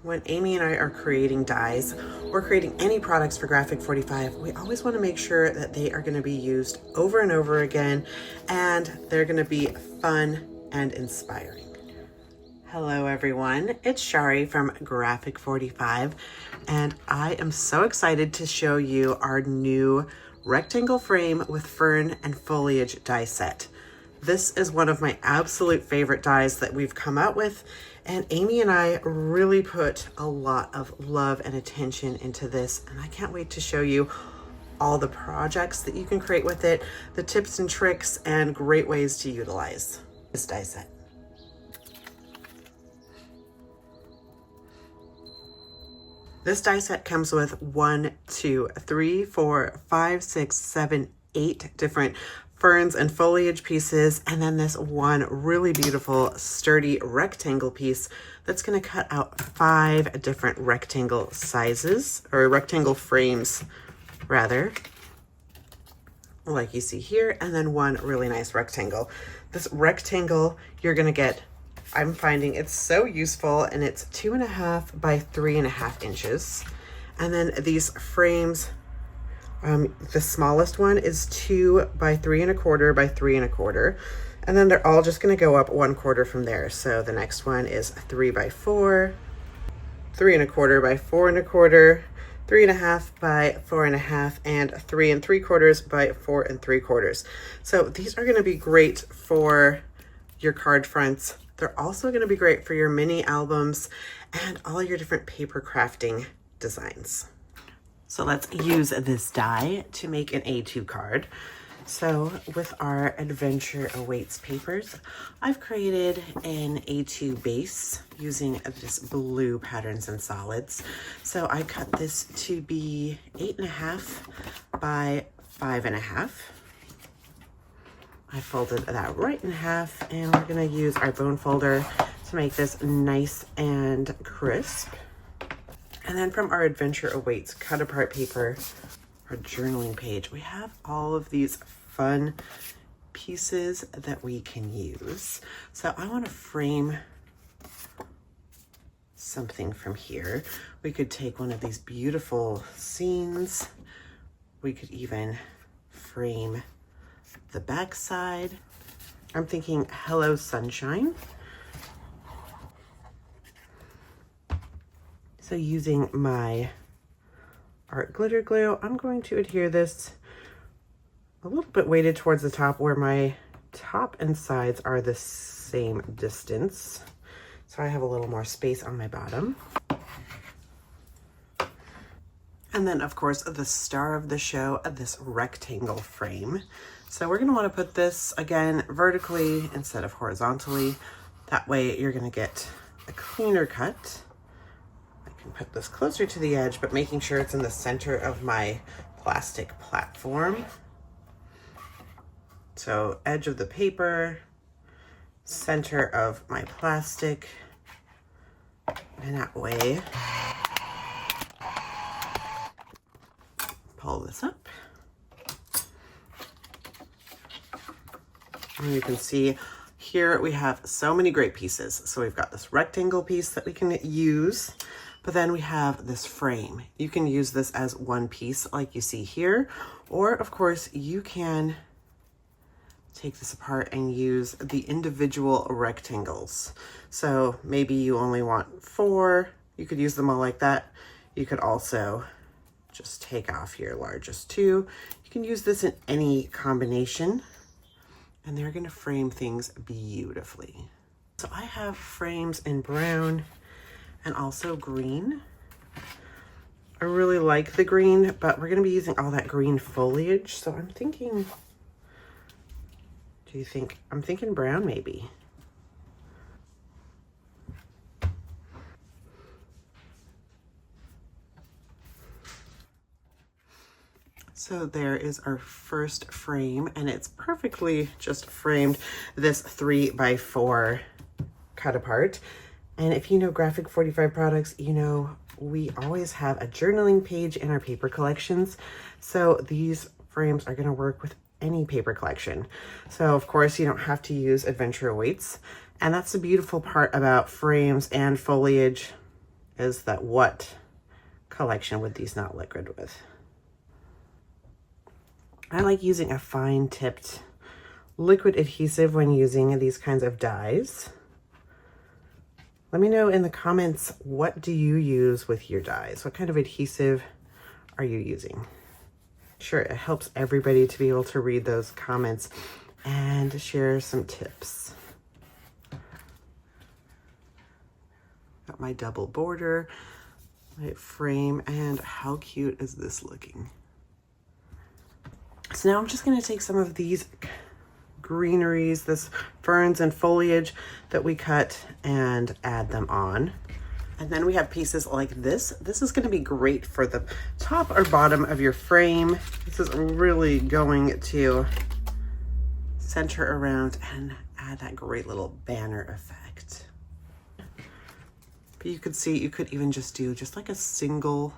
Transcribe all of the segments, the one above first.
When Amy and I are creating dies or creating any products for Graphic 45, we always want to make sure that they are going to be used over and over again and they're going to be fun and inspiring. Hello everyone, it's Charee from Graphic 45 and I am so excited to show you our new rectangle frame with Fern and Foliage Die Set. This is one of my absolute favorite dies that we've come out with, and Amy and I really put a lot of love and attention into this, and I can't wait to show you all the projects that you can create with it, the tips and tricks, and great ways to utilize this die set. This die set comes with 1, 2, 3, 4, 5, 6, 7, 8 different ferns and foliage pieces, and then this one really beautiful sturdy rectangle piece that's going to cut out 5 different rectangle sizes, or rectangle frames rather, like you see here, and then one really nice rectangle. This rectangle you're going to get, I'm finding it's so useful, and it's 2.5 by 3.5 inches. And then these frames, the smallest one is 2 by 3.25 by 3.25, and then they're all just going to go up 1/4 from there. So the next one is 3 by 4, 3.25 by 4.25, 3.5 by 4.5, and 3 3/4 by 4 3/4. So these are going to be great for your card fronts. They're also going to be great for your mini albums and all your different paper crafting designs. So let's use this die to make an A2 card. So with our Adventure Awaits papers, I've created an A2 base using this blue Patterns and Solids. So I cut this to be 8.5 by 5.5. I folded that right in half, and we're gonna use our bone folder to make this nice and crisp. And then from our Adventure Awaits cut apart paper, our journaling page, we have all of these fun pieces that we can use. So I want to frame something from here. We could take one of these beautiful scenes. We could even frame the back side. I'm thinking Hello Sunshine. So using my art glitter glue, I'm going to adhere this a little bit weighted towards the top where my top and sides are the same distance. So I have a little more space on my bottom. And then of course, the star of the show, this rectangle frame. So we're gonna wanna put this again vertically instead of horizontally. That way you're gonna get a cleaner cut. Put this closer to the edge, but making sure it's in the center of my plastic platform. So edge of the paper, center of my plastic, and that way, pull this up. And you can see here we have so many great pieces. So we've got this rectangle piece that we can use, but then we have this frame. You can use this as one piece like you see here, or of course you can take this apart and use the individual rectangles. So maybe you only want 4, you could use them all like that. You could also just take off your largest 2. You can use this in any combination, and they're gonna frame things beautifully. So I have frames in brown and also green. I really like the green, but we're gonna be using all that green foliage. So I'm thinking, I'm thinking brown maybe. So there is our first frame, and it's perfectly just framed this 3 by 4 cut apart. And if you know Graphic 45 products, you know we always have a journaling page in our paper collections. So these frames are going to work with any paper collection. So of course you don't have to use Adventure Awaits. And that's the beautiful part about frames and foliage is that what collection would these not look good with? I like using a fine tipped liquid adhesive when using these kinds of dies. Let me know in the comments, what do you use with your dies? What kind of adhesive are you using? Sure, it helps everybody to be able to read those comments and share some tips. Got my double border, my frame, and how cute is this looking? So now I'm just going to take some of these greeneries, this ferns and foliage that we cut, and add them on. And then we have pieces like this. This is going to be great for the top or bottom of your frame. This is really going to center around and add that great little banner effect. But you could see, you could even just do just like a single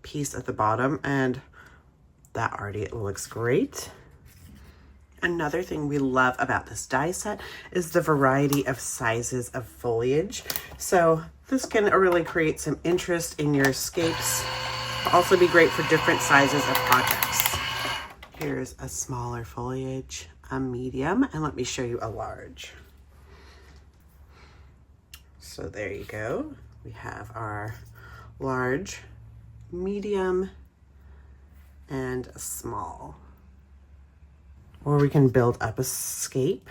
piece at the bottom, and that already looks great. Another thing we love about this die set is the variety of sizes of foliage. So this can really create some interest in your scapes. It'll also be great for different sizes of projects. Here's a smaller foliage, a medium, and let me show you a large. So there you go. We have our large, medium, and a small. Or we can build up a scape.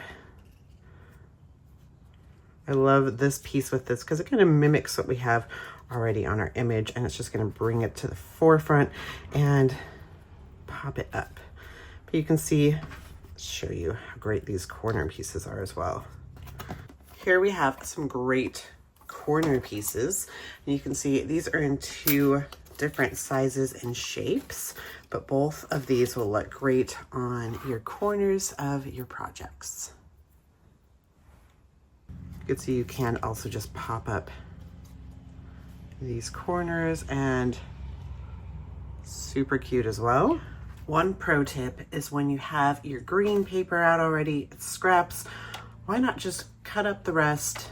I love this piece with this because it kind of mimics what we have already on our image, and it's just going to bring it to the forefront and pop it up. But you can see, show you how great these corner pieces are as well. Here we have some great corner pieces, and you can see these are in two different sizes and shapes, but both of these will look great on your corners of your projects. You can see you can also just pop up these corners, and super cute as well. One pro tip is when you have your green paper out already, it's scraps, why not just cut up the rest?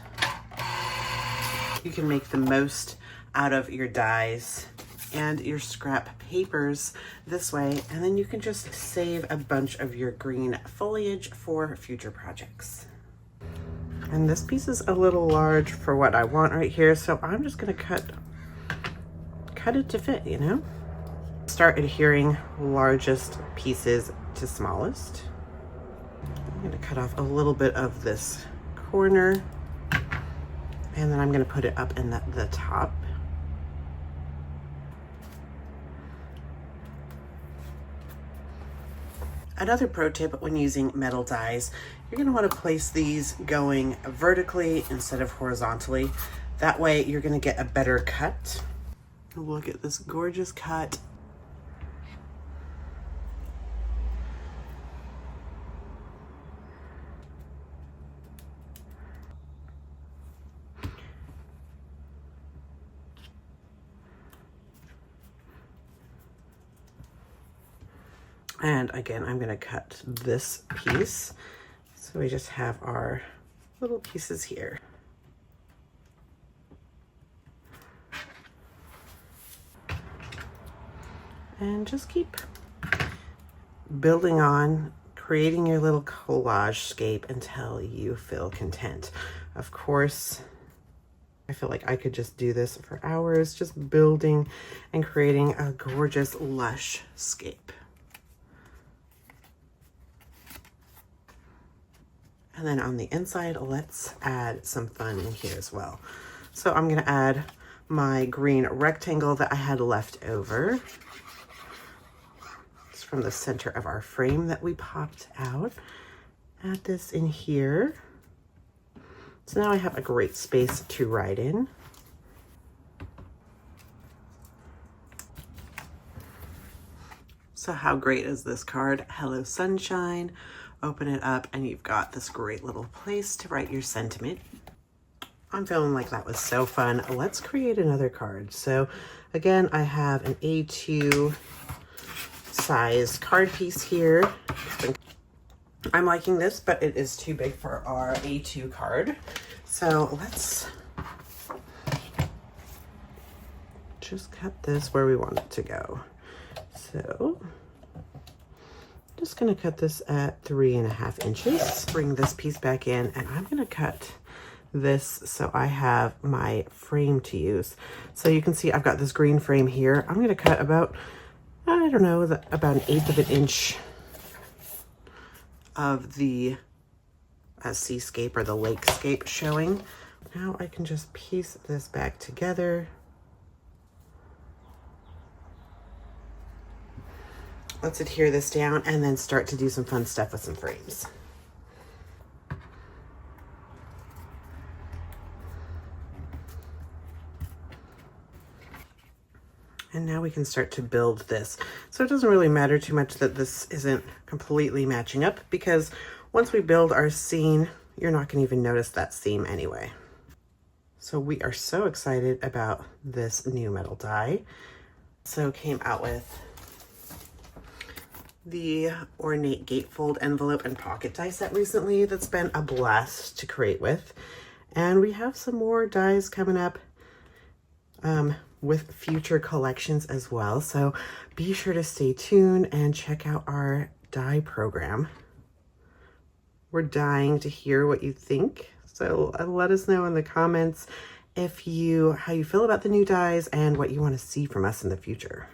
You can make the most out of your dies and your scrap papers this way, and then you can just save a bunch of your green foliage for future projects. And this piece is a little large for what I want right here, so I'm just gonna cut it to fit, you know? Start adhering largest pieces to smallest. I'm gonna cut off a little bit of this corner, and then I'm gonna put it up in the top. Another pro tip when using metal dies, you're going to want to place these going vertically instead of horizontally. That way you're going to get a better cut. Look at this gorgeous cut. And again, I'm gonna cut this piece. So we just have our little pieces here. And just keep building on, creating your little collage scape until you feel content. Of course, I feel like I could just do this for hours, just building and creating a gorgeous, lush scape. And then on the inside, let's add some fun in here as well. So I'm gonna add my green rectangle that I had left over. It's from the center of our frame that we popped out. Add this in here. So now I have a great space to write in. So how great is this card? Hello Sunshine. Open it up and you've got this great little place to write your sentiment. I'm feeling like that was so fun. Let's create another card. So again, I have an A2 size card piece here. I'm liking this, but it is too big for our A2 card. So let's just cut this where we want it to go. So just gonna cut this at 3.5 inches. Bring this piece back in, and I'm gonna cut this so I have my frame to use. So you can see I've got this green frame here. I'm gonna cut about, I don't know, about 1/8 of an inch of the seascape or the lakescape showing. Now I can just piece this back together. Let's adhere this down and then start to do some fun stuff with some frames. And now we can start to build this. So it doesn't really matter too much that this isn't completely matching up, because once we build our scene, you're not gonna even notice that seam anyway. So we are so excited about this new metal die. So came out with the ornate gatefold envelope and pocket die set recently. That's been a blast to create with. And we have some more dies coming up with future collections as well. So be sure to stay tuned and check out our die program. We're dying to hear what you think. So let us know in the comments how you feel about the new dies and what you want to see from us in the future.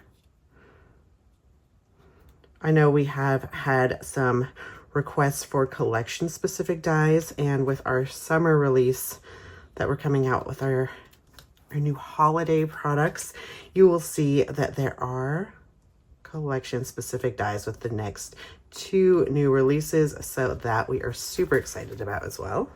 I know we have had some requests for collection specific dies, and with our summer release that we're coming out with our new holiday products, you will see that there are collection specific dies with the next 2 new releases, so that we are super excited about as well.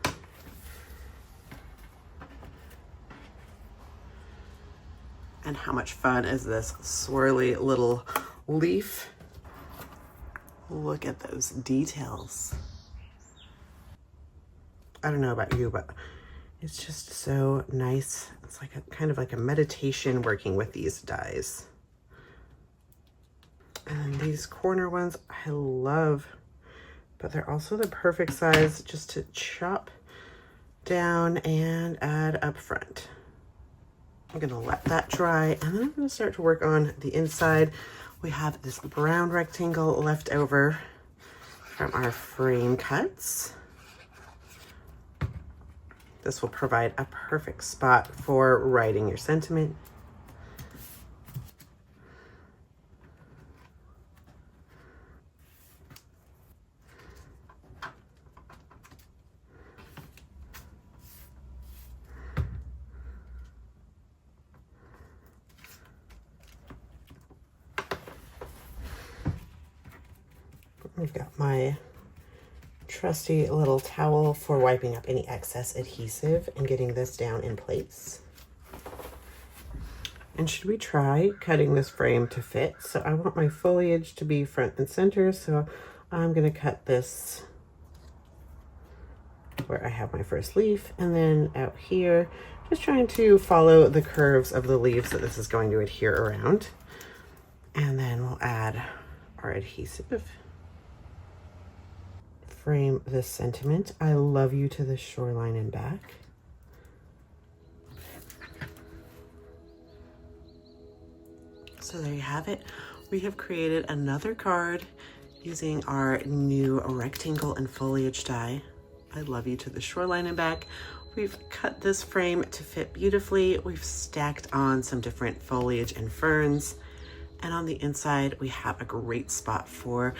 And how much fun is this swirly little leaf? Look at those details. I don't know about you, but it's just so nice. It's like kind of like a meditation working with these dies. And these corner ones I love, but they're also the perfect size just to chop down and add up front. I'm gonna let that dry, and then I'm gonna start to work on the inside. We have this brown rectangle left over from our frame cuts. This will provide a perfect spot for writing your sentiment. I've got my trusty little towel for wiping up any excess adhesive and getting this down in place. And should we try cutting this frame to fit? So I want my foliage to be front and center, so I'm gonna cut this where I have my first leaf, and then out here, just trying to follow the curves of the leaves that this is going to adhere around. And then we'll add our adhesive. Frame this sentiment, I love you to the shoreline and back. So there you have it. We have created another card using our new rectangle and foliage die. I love you to the shoreline and back. We've cut this frame to fit beautifully. We've stacked on some different foliage and ferns. And on the inside, we have a great spot for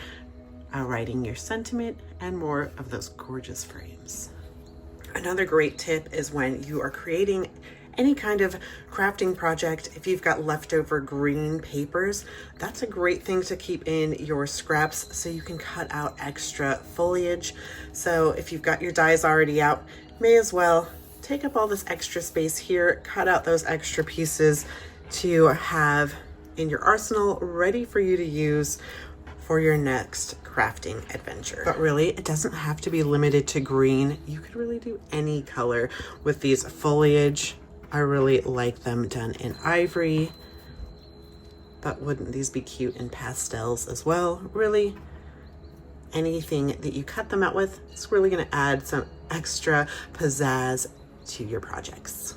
writing your sentiment and more of those gorgeous frames. Another great tip is when you are creating any kind of crafting project, if you've got leftover green papers, that's a great thing to keep in your scraps so you can cut out extra foliage. So if you've got your dies already out, may as well take up all this extra space here, cut out those extra pieces to have in your arsenal ready for you to use for your next crafting adventure. But really, it doesn't have to be limited to green. You could really do any color with these foliage. I really like them done in ivory, but wouldn't these be cute in pastels as well? Really, anything that you cut them out with is really gonna add some extra pizzazz to your projects.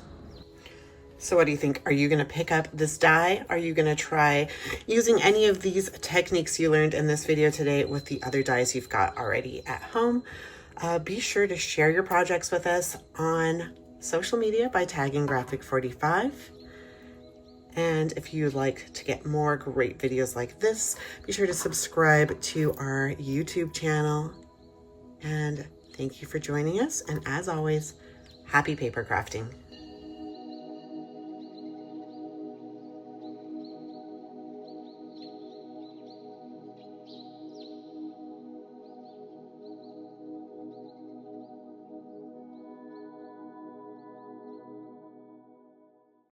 So what do you think? Are you going to pick up this die? Are you going to try using any of these techniques you learned in this video today with the other dies you've got already at home? Be sure to share your projects with us on social media by tagging Graphic45. And if you'd like to get more great videos like this, be sure to subscribe to our YouTube channel. And thank you for joining us. And as always, happy paper crafting.